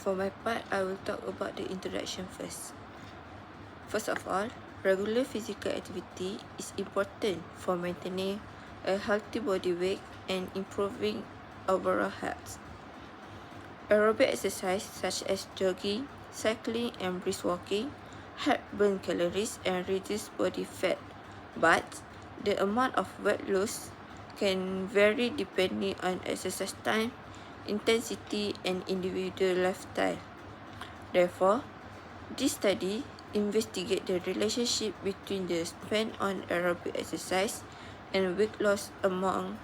For my part, I will talk about the introduction first. First of all, regular physical activity is important for maintaining a healthy body weight and improving overall health. Aerobic exercise such as jogging, cycling, and brisk walking help burn calories and reduce body fat, but the amount of weight loss can vary depending on exercise time, intensity, and individual lifestyle. Therefore, this study investigates the relationship between the spend on aerobic exercise and weight loss among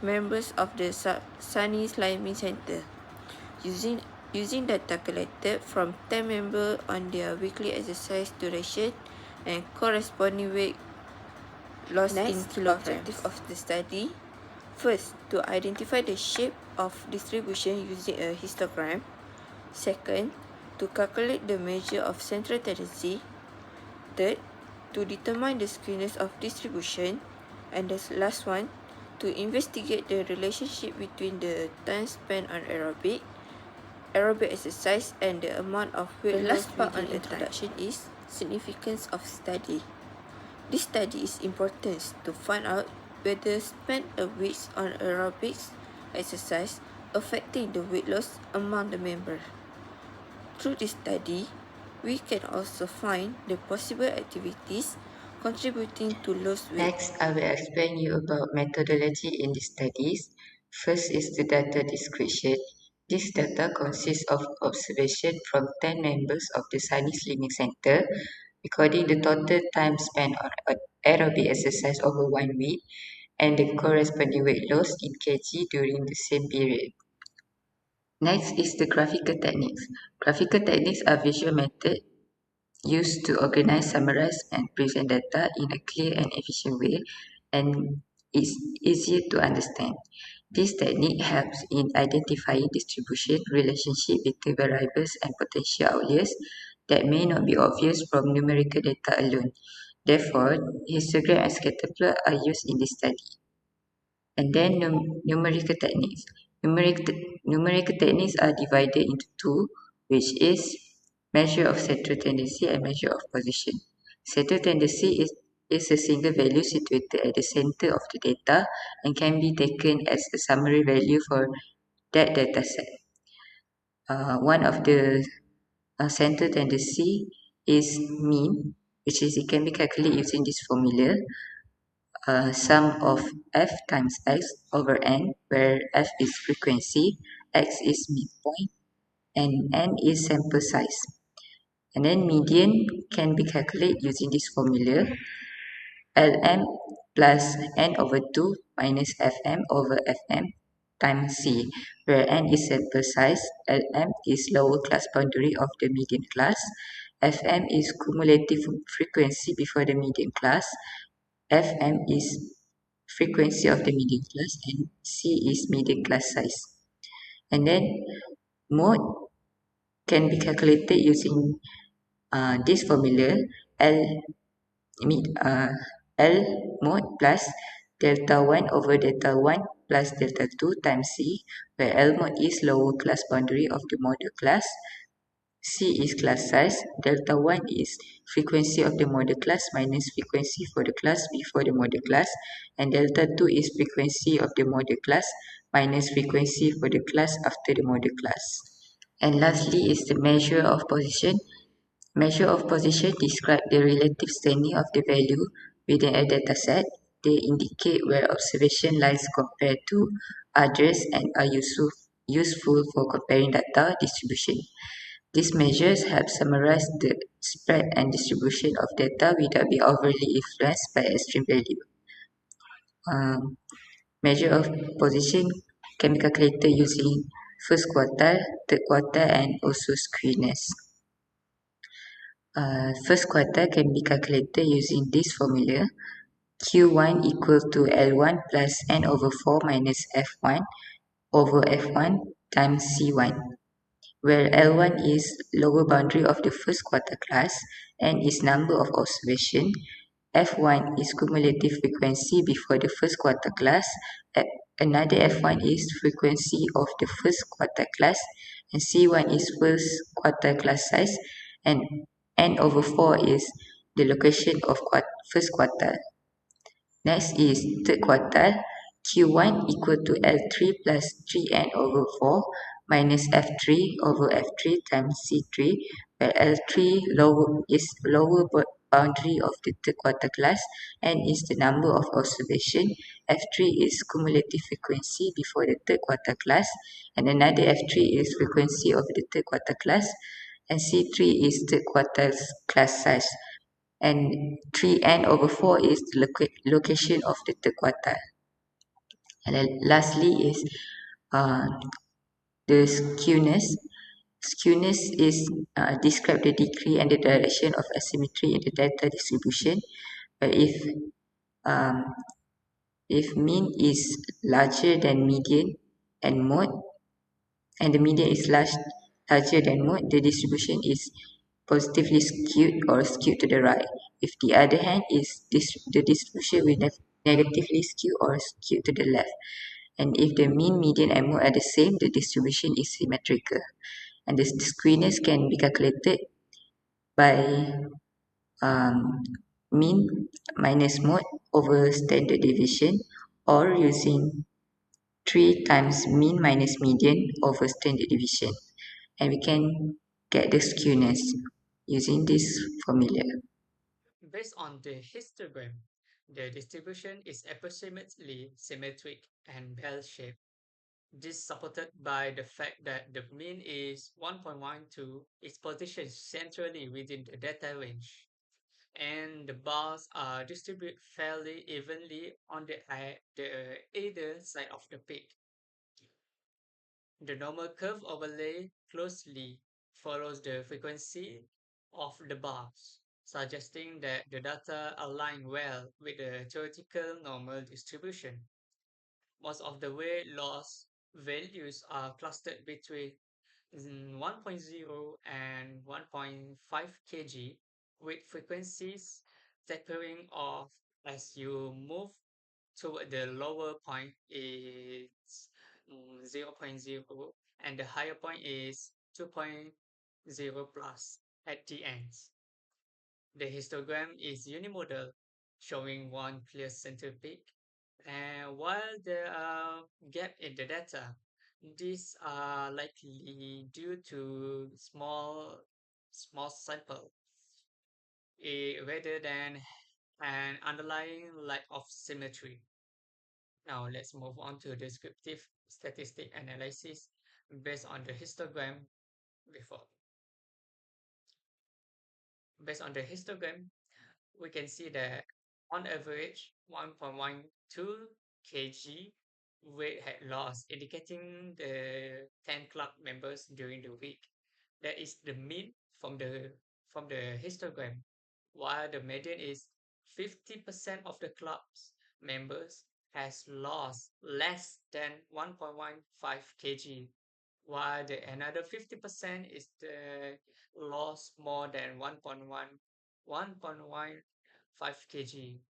members of the Sunny Slimming Center. Using data collected from 10 members on their weekly exercise duration and corresponding weight loss in kilograms. Objective of the study: first, to identify the shape of distribution using a histogram. Second, to calculate the measure of central tendency. Third, to determine the skewness of distribution. And the last one, to investigate the relationship between the time spent on aerobic exercise and the amount of weight loss. The last part on introduction is significance of study. This study is important to find out whether spend a week on aerobics exercise affecting the weight loss among the members. Through this study, we can also find the possible activities contributing to loss weight. Next, I will explain you about methodology in the studies. First is the data description. This data consists of observation from 10 members of the Sunny Slimming Center, recording the total time spent on aerobic exercise over 1 week and the corresponding weight loss in kg during the same period. Next is the graphical techniques. Graphical techniques are visual methods used to organize, summarize, and present data in a clear and efficient way, and is easier to understand. This technique helps in identifying distribution relationship between variables and potential outliers that may not be obvious from numerical data alone. Therefore, histogram and scatter plot are used in this study. And then numerical techniques. Numerical techniques are divided into two, which is measure of central tendency and measure of position. Central tendency is a single value situated at the center of the data and can be taken as a summary value for that data set. One of the central tendency is mean, which is it can be calculated using this formula. Sum of f times x over n, where f is frequency, x is midpoint, and n is sample size. And then median can be calculated using this formula: Lm plus n over 2 minus Fm over Fm times C, where n is sample size, Lm is lower class boundary of the median class, Fm is cumulative frequency before the median class, Fm is frequency of the median class, and C is median class size. And then mode can be calculated using this formula: L mode plus delta 1 over delta 1 plus delta 2 times C, where L mode is lower class boundary of the model class, C is class size, delta 1 is frequency of the model class minus frequency for the class before the model class, and delta 2 is frequency of the model class minus frequency for the class after the model class. And lastly is the measure of position. Measure of position describe the relative standing of the value within a dataset. They indicate where observation lies compared to others and are useful for comparing data distribution. These measures help summarize the spread and distribution of data without being overly influenced by extreme value. Measure of position can be calculated using first quartile, third quartile, and also skewness. First quartile can be calculated using this formula: Q1 equal to L1 plus N over 4 minus F1 over F1 times C1, where L1 is lower boundary of the first quartile class, N is number of observation, F1 is cumulative frequency before the first quartile class, another F1 is frequency of the first quartile class, and C1 is first quartile class size, and n over 4 is the location of first quartile. Next is third quartile. Q1 equal to L3 plus 3n over 4 minus F3 over F3 times C3, where L3 is lower boundary of the third quartile class, n is the number of observation, F3 is cumulative frequency before the third quartile class, and another F3 is frequency of the third quartile class, and C3 is third quartile class size, and 3n over 4 is the location of the third quartile. And then lastly is uh, the skewness. Skewness is describe the degree and the direction of asymmetry in the data distribution. But um, if mean is larger than median and mode, and the median is larger than mode, the distribution is positively skewed or skewed to the right. If the other hand is the distribution will negatively skew or skewed to the left. And if the mean, median, and mode are the same, the distribution is symmetrical. And this skewness can be calculated by um, mean minus mode over standard deviation, or using 3 times mean minus median over standard deviation. And we can get the skewness using this formula. Based on the histogram, the distribution is approximately symmetric and bell-shaped. This supported by the fact that the mean is 1.12 is positioned centrally within the data range, and the bars are distributed fairly evenly on the either side of the peak. The normal curve overlay closely follows the frequency of the bars, suggesting that the data align well with the theoretical normal distribution. Most of the weight loss values are clustered between 1.0 and 1.5 kg, with frequencies tapering off as you move toward the lower point is zero point 0 and the higher point is 2.0 plus at the ends. The histogram is unimodal, showing one clear center peak. And while there are gaps in the data, these are likely due to small sample rather than an underlying lack of symmetry. Now let's move on to descriptive statistic analysis based on the histogram before. Based on the histogram, we can see that on average 1.12 kg weight had lost, indicating the 10 club members during the week. That is the mean from the histogram, while the median is 50% of the club's members has lost less than 1.15 kg, while the another 50% is the loss more than 1.15 kg.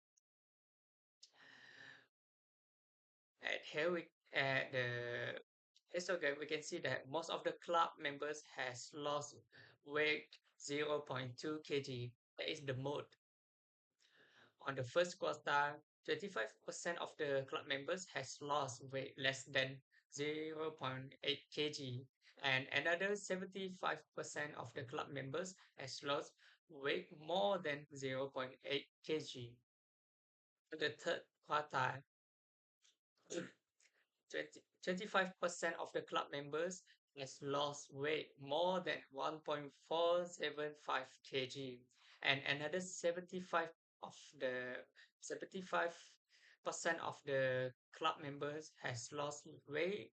At the histogram, we can see that most of the club members has lost weight 0.2 kg. That is the mode. On the first quartile, 25% of the club members has lost weight less than 0.8 kg, and another 75% of the club members has lost weight more than 0.8 kg. The third quartile, 25% of the club members has lost weight more than 1.475 kg, and another 75% of the club members has lost weight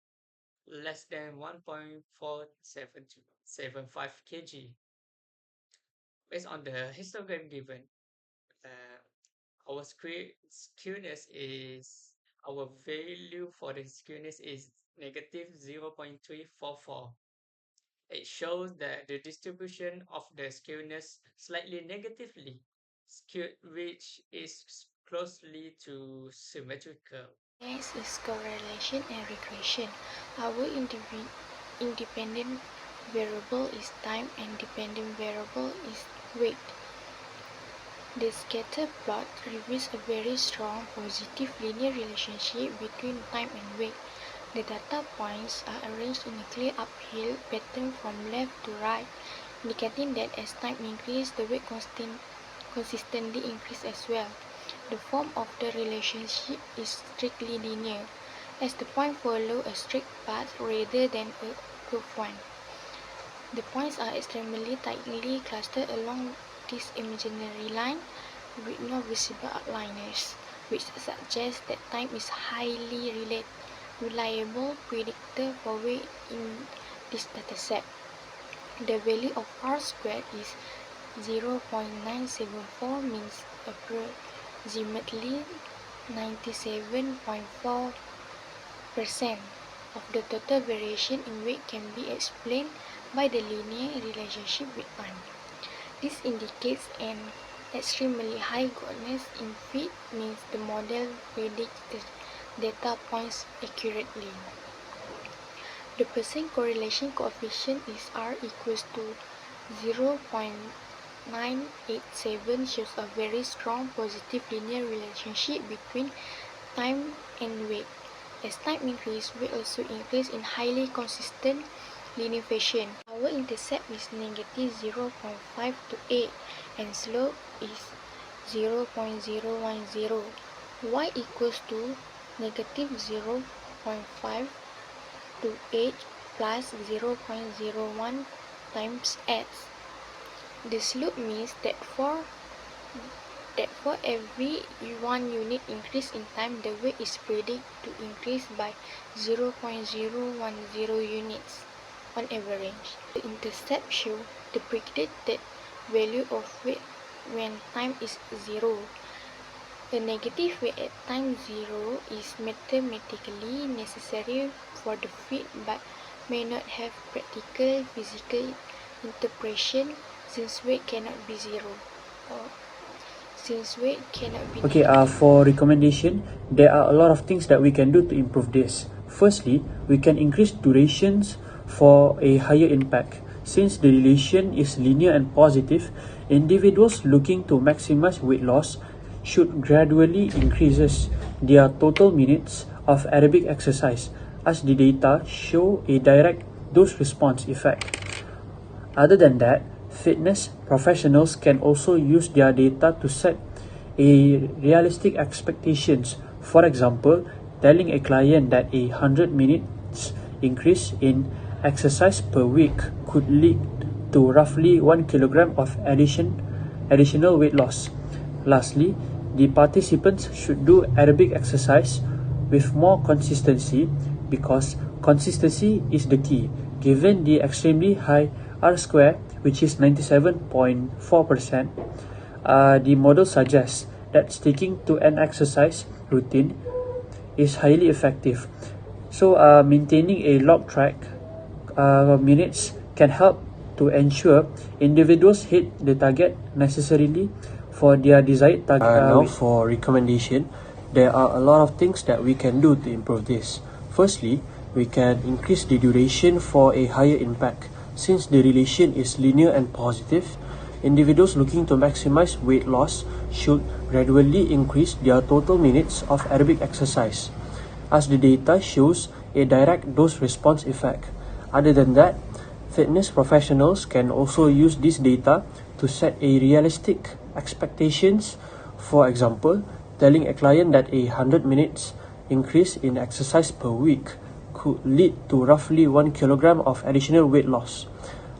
less than 1.475 kg. Based on the histogram given, uh, our skewness is our value for the skewness is negative 0.344. It shows that the distribution of the skewness slightly negatively skewed, which is closely to symmetrical. Next is correlation and regression. Our independent variable is time and dependent variable is weight. The scatter plot reveals a very strong positive linear relationship between time and weight. The data points are arranged in a clear uphill pattern from left to right, indicating that as time increases, the weight consistently increases as well. The form of the relationship is strictly linear, as the points follow a straight path rather than a curved one. The points are extremely tightly clustered along this imaginary line, with no visible outliers, which suggests that time is highly reliable predictor for weight in this dataset. The value of R squared is 0.974, means approximately 97.4% of the total variation in weight can be explained by the linear relationship with time. This indicates an extremely high godness in fit, means the model predicts the data points accurately. The percent correlation coefficient is R equals to 0.987, shows a very strong positive linear relationship between time and weight. As time increases, weight also increases in highly consistent linear fashion. Our intercept is negative 0.5 to 8 and slope is 0.010. Y equals to negative 0.5 to 8 plus 0.01 times x. The slope means that for every 1 unit increase in time, the weight is predicted to increase by 0.010 units on average. The intercept shows the predicted value of weight when time is 0. A negative weight at time 0 is mathematically necessary for the fit but may not have practical physical interpretation since weight cannot be 0. Okay, for recommendation, there are a lot of things that we can do to improve this. Firstly, we can increase durations for a higher impact. Since the relation is linear and positive, individuals looking to maximize weight loss should gradually increase their total minutes of aerobic exercise, as the data show a direct dose-response effect. Other than that, fitness professionals can also use their data to set a realistic expectations. For example, telling a client that a 100 minutes increase in exercise per week could lead to roughly 1 kilogram of additional weight loss. Lastly, the participants should do aerobic exercise with more consistency, because consistency is the key. Given the extremely high R square, which is 97.4%, the model suggests that sticking to an exercise routine is highly effective. So maintaining a log track minutes can help to ensure individuals hit the target necessarily for their desired target. Now for recommendation, there are a lot of things that we can do to improve this. Firstly, we can increase the duration for a higher impact. Since the relation is linear and positive, individuals looking to maximize weight loss should gradually increase their total minutes of aerobic exercise, as the data shows a direct dose-response effect. Other than that, fitness professionals can also use this data to set a realistic expectations. For example, telling a client that a 100 minutes increase in exercise per week could lead to roughly 1 kilogram of additional weight loss.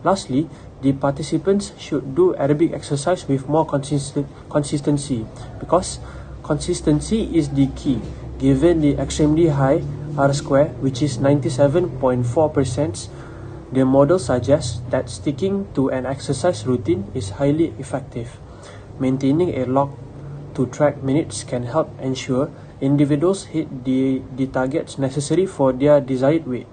Lastly, the participants should do aerobic exercise with more consistency, because consistency is the key. Given the extremely high R square, which is 97.4%, the model suggests that sticking to an exercise routine is highly effective. Maintaining a log to track minutes can help ensure individuals hit the targets necessary for their desired weight.